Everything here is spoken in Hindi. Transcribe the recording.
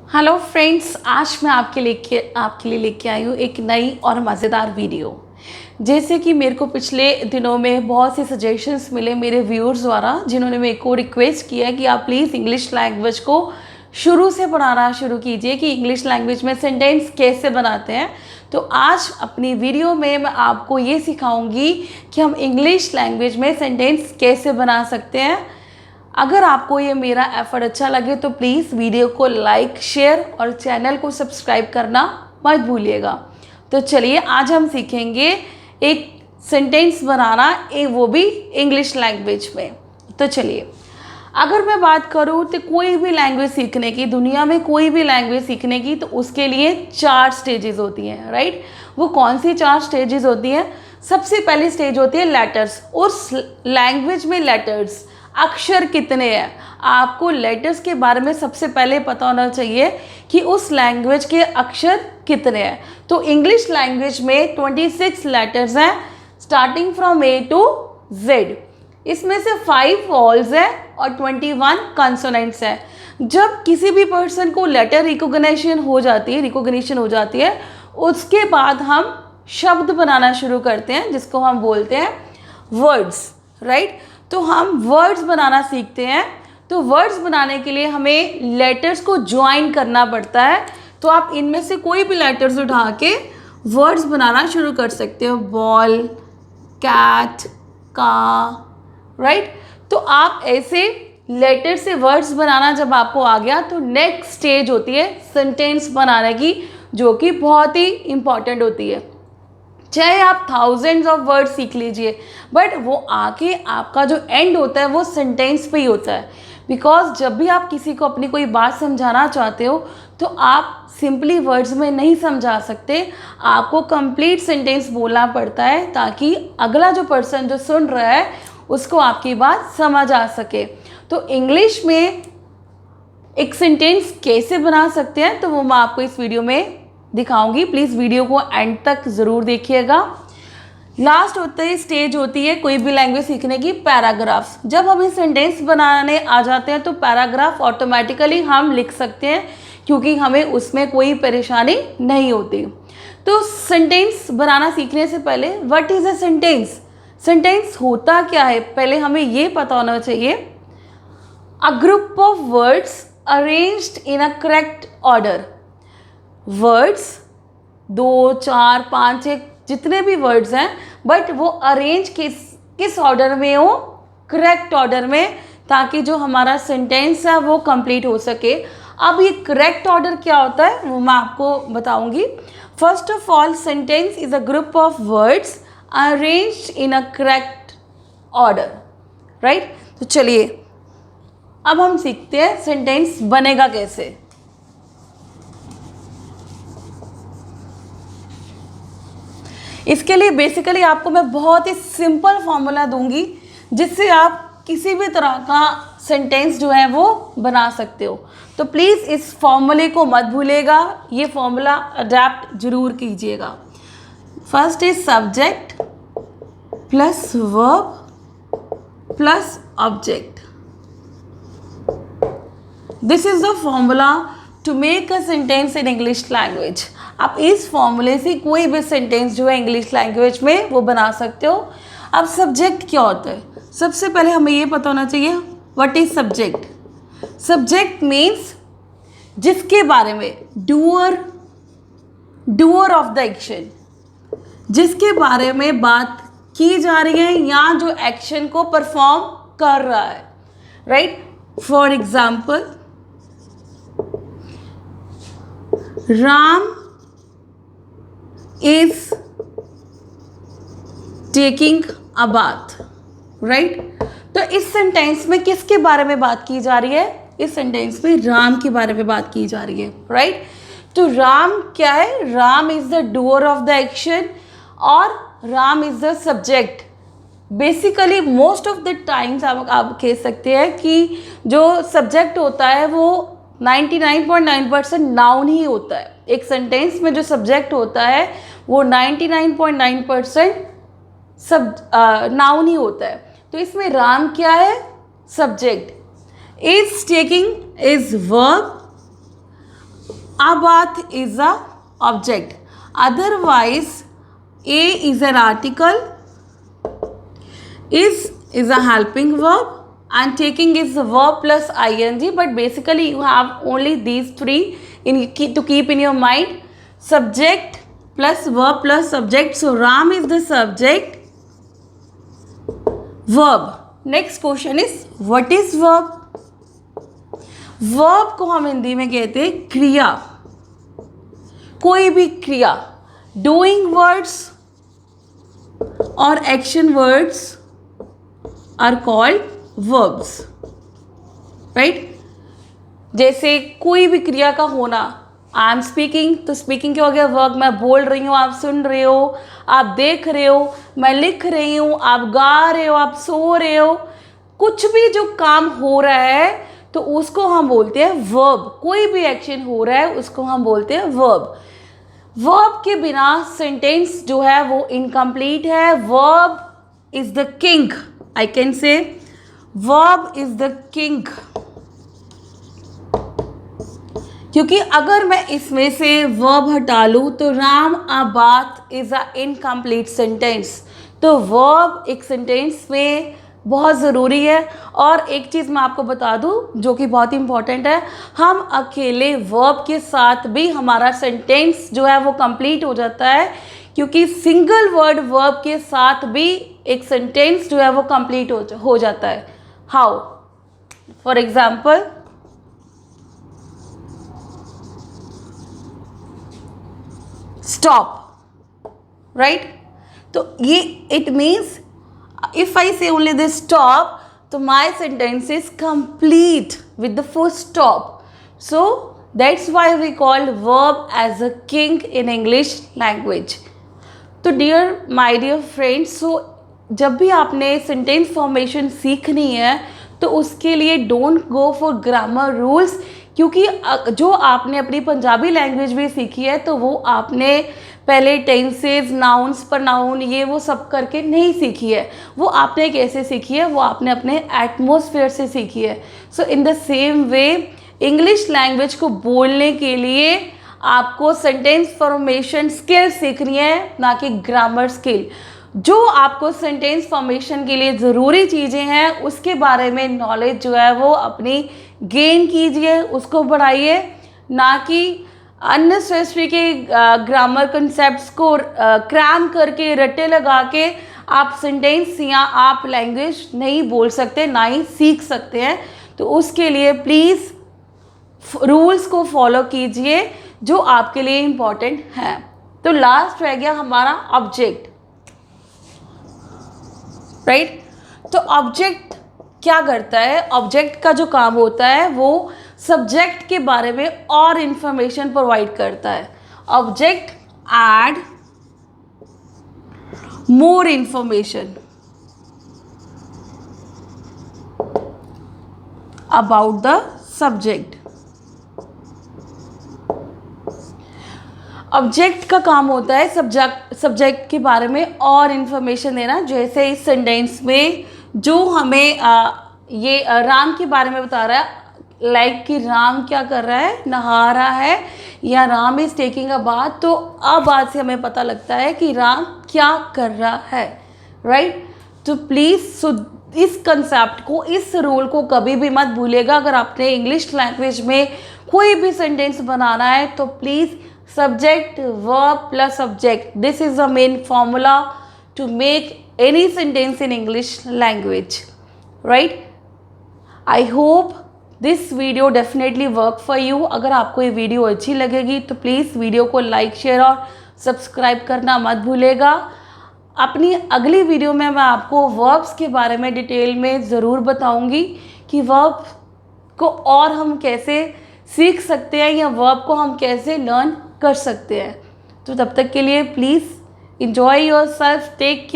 हेलो फ्रेंड्स, आज मैं आपके लिए लेके आई हूँ एक नई और मज़ेदार वीडियो। जैसे कि मेरे को पिछले दिनों में बहुत से सजेशंस मिले मेरे व्यूअर्स द्वारा, जिन्होंने मेरे को रिक्वेस्ट किया कि आप प्लीज़ इंग्लिश लैंग्वेज को शुरू से पढ़ाना शुरू कीजिए कि इंग्लिश लैंग्वेज में सेंटेंस कैसे बनाते हैं। तो आज अपनी वीडियो में मैं आपको ये सिखाऊंगी कि हम इंग्लिश लैंग्वेज में सेंटेंस कैसे बना सकते हैं। अगर आपको ये मेरा एफर्ट अच्छा लगे तो प्लीज़ वीडियो को लाइक, शेयर और चैनल को सब्सक्राइब करना मत भूलिएगा। तो चलिए आज हम सीखेंगे एक सेंटेंस बनाना, वो भी इंग्लिश लैंग्वेज में। तो चलिए, अगर मैं बात करूँ तो कोई भी लैंग्वेज सीखने की, दुनिया में कोई भी लैंग्वेज सीखने की, तो उसके लिए 4 स्टेजेस होती हैं, राइट। वो कौन सी 4 स्टेजेस होती हैं? सबसे पहली स्टेज होती है लेटर्स। उस लैंग्वेज में लेटर्स, अक्षर कितने हैं, आपको लेटर्स के बारे में सबसे पहले पता होना चाहिए कि उस लैंग्वेज के अक्षर कितने हैं। तो इंग्लिश लैंग्वेज में 26 लेटर्स हैं, starting from A to Z. इसमें से 5 वॉल्स हैं और 21 कंसोनेंट्स हैं। जब किसी भी पर्सन को लेटर रिकॉग्निशन हो जाती है, उसके बाद हम शब्द बनाना शुरू करते हैं, जिसको हम बोलते हैं वर्ड्स, राइट। तो हम वर्ड्स बनाना सीखते हैं। तो वर्ड्स बनाने के लिए हमें लेटर्स को ज्वाइन करना पड़ता है। तो आप इनमें से कोई भी लेटर्स उठा के वर्ड्स बनाना शुरू कर सकते हो। बॉल, कैट, का, राइट। तो आप ऐसे लेटर से वर्ड्स बनाना जब आपको आ गया, तो नेक्स्ट स्टेज होती है सेंटेंस बनाने की, जो कि बहुत ही इंपॉर्टेंट होती है। चाहे आप थाउजेंड्स ऑफ वर्ड सीख लीजिए, बट वो आके आपका जो एंड होता है वो सेंटेंस पे ही होता है। बिकॉज जब भी आप किसी को अपनी कोई बात समझाना चाहते हो, तो आप सिंपली वर्ड्स में नहीं समझा सकते, आपको कंप्लीट सेंटेंस बोलना पड़ता है, ताकि अगला जो पर्सन जो सुन रहा है उसको आपकी बात समझ आ सके। तो इंग्लिश में एक सेंटेंस कैसे बना सकते हैं, तो वो मैं आपको इस वीडियो में दिखाऊंगी। प्लीज़ वीडियो को एंड तक ज़रूर देखिएगा। लास्ट स्टेज होती है कोई भी लैंग्वेज सीखने की, पैराग्राफ्स। जब हमें सेंटेंस बनाने आ जाते हैं तो पैराग्राफ ऑटोमेटिकली हम लिख सकते हैं, क्योंकि हमें उसमें कोई परेशानी नहीं होती। तो सेंटेंस बनाना सीखने से पहले what is a sentence, sentence होता क्या है, पहले हमें ये पता होना चाहिए। A group of words arranged in a correct order. Words 2, 4, 5, 6 जितने भी वर्ड्स हैं, बट वो अरेंज किस ऑर्डर में हो, करेक्ट ऑर्डर में, ताकि जो हमारा सेंटेंस है वो कंप्लीट हो सके। अब ये करेक्ट ऑर्डर क्या होता है वो मैं आपको बताऊंगी। First of all, sentence is a group of words arranged in a correct order, right. तो चलिए अब हम सीखते हैं सेंटेंस बनेगा कैसे। इसके लिए बेसिकली आपको मैं बहुत ही सिंपल फॉर्मूला दूंगी, जिससे आप किसी भी तरह का सेंटेंस जो है वो बना सकते हो। तो प्लीज़ इस फॉर्मूले को मत भूलिएगा, ये फॉर्मूला अडेप्ट जरूर कीजिएगा। First is subject plus verb plus object. This is the formula to make a sentence in English language. आप इस फॉर्मूले से कोई भी सेंटेंस जो है इंग्लिश लैंग्वेज में वो बना सकते हो। अब सब्जेक्ट क्या होता है, सबसे पहले हमें ये पता होना चाहिए what is subject. Subject means जिसके बारे में, डूअर ऑफ द एक्शन, जिसके बारे में बात की जा रही है या जो एक्शन को परफॉर्म कर रहा है, right. For example, Ram is taking a bath, right. तो इस सेंटेंस में किसके बारे में बात की जा रही है? इस सेंटेंस में राम के बारे में बात की जा रही है, राइट। तो राम क्या है? Ram is the doer of the action और Ram is the subject. Basically most of the times आप कह सकते हैं कि जो सब्जेक्ट होता है वो 99.9% नाउन ही होता है। एक सेंटेंस में जो सब्जेक्ट होता है वो 99.9% नाउन ही होता है। तो इसमें राम क्या है? Subject. Is taking is verb Abath is a object. Otherwise, a is an article, is a helping verb, and taking is a verb plus ing. But basically you have only these three to keep in your mind: subject plus verb plus subject. So Ram is the subject, verb. Next question is, what is verb? Verb को हम हिंदी में कहते हैं क्रिया, कोई भी क्रिया. डूइंग वर्ड्स और action words are called verbs, right. जैसे कोई भी क्रिया का होना, आई एम स्पीकिंग, तो स्पीकिंग क्या हो गया? वर्ब. मैं बोल रही हूँ, आप सुन रहे हो, आप देख रहे हो, मैं लिख रही हूँ, आप गा रहे हो, आप सो रहे हो. कुछ भी जो काम हो रहा है तो उसको हम बोलते हैं वर्ब. कोई भी एक्शन हो रहा है उसको हम बोलते हैं वर्ब. वर्ब के बिना सेंटेंस जो है वो इनकम्प्लीट है. Verb is the king. I can say verb is the king, क्योंकि अगर मैं इसमें से वर्ब हटा लूँ तो Ram a bath is a incomplete sentence. तो वर्ब एक सेंटेंस में बहुत ज़रूरी है. और एक चीज़ मैं आपको बता दूं जो कि बहुत इंपॉर्टेंट है, हम अकेले वर्ब के साथ भी हमारा सेंटेंस जो है वो कंप्लीट हो जाता है, क्योंकि सिंगल वर्ड वर्ब के साथ भी एक सेंटेंस जो है वो कंप्लीट हो जाता है. How? For example, stop, right. तो ये it means if I say only this stop, so my sentence is complete with the full stop. So that's why we call verb as a king in English language. तो my dear friends, so जब भी आपने sentence formation सीखनी है तो उसके लिए don't go for grammar rules, क्योंकि जो आपने अपनी पंजाबी लैंग्वेज भी सीखी है तो वो आपने पहले टेंसेज, नाउन्स, प्रनाउन, ये वो सब करके नहीं सीखी है. वो आपने कैसे सीखी है? वो आपने अपने एटमॉस्फेयर से सीखी है. So in the same way English language को बोलने के लिए आपको सेंटेंस फॉर्मेशन स्किल सीखनी है, ना कि ग्रामर स्किल. जो आपको सेंटेंस फॉर्मेशन के लिए ज़रूरी चीज़ें हैं उसके बारे में नॉलेज जो है वो अपनी गेन कीजिए, उसको बढ़ाइए, ना कि अननेसेसरी के ग्रामर कंसेप्ट्स को क्रैम करके, रट्टे लगा के आप सेंटेंस या आप लैंग्वेज नहीं बोल सकते, ना ही सीख सकते हैं. तो उसके लिए प्लीज़ रूल्स को फॉलो कीजिए जो आपके लिए इम्पॉर्टेंट हैं. तो लास्ट रह गया हमारा ऑब्जेक्ट, राइट. तो ऑब्जेक्ट क्या करता है? ऑब्जेक्ट का जो काम होता है वो सब्जेक्ट के बारे में और इंफॉर्मेशन प्रोवाइड करता है. Object add more information about the subject. Object का काम होता है सब्जेक्ट के बारे में और इंफॉर्मेशन देना. जैसे इस सेंटेंस में जो हमें ये राम के बारे में बता रहा है, लाइक कि राम क्या कर रहा है? नहा रहा है, या Ram is taking a bath. तो अब बात से हमें पता लगता है कि राम क्या कर रहा है, राइट. तो प्लीज़ इस कंसेप्ट को, इस रूल को कभी भी मत भूलिएगा. अगर आपने इंग्लिश लैंग्वेज में कोई भी सेंटेंस बनाना है तो please subject, verb plus subject, this is the main formula to make any sentence in English language, right? I hope this video definitely work for you. अगर आपको ये वीडियो अच्छी लगेगी तो प्लीज़ वीडियो को लाइक, शेयर और सब्सक्राइब करना मत भूलेगा. अपनी अगली वीडियो में मैं आपको वर्ब्स के बारे में डिटेल में ज़रूर बताऊंगी कि वर्ब को और हम कैसे सीख सकते हैं या वर्ब को हम कैसे लर्न कर सकते हैं. तो तब तक के लिए please enjoy yourself, take care.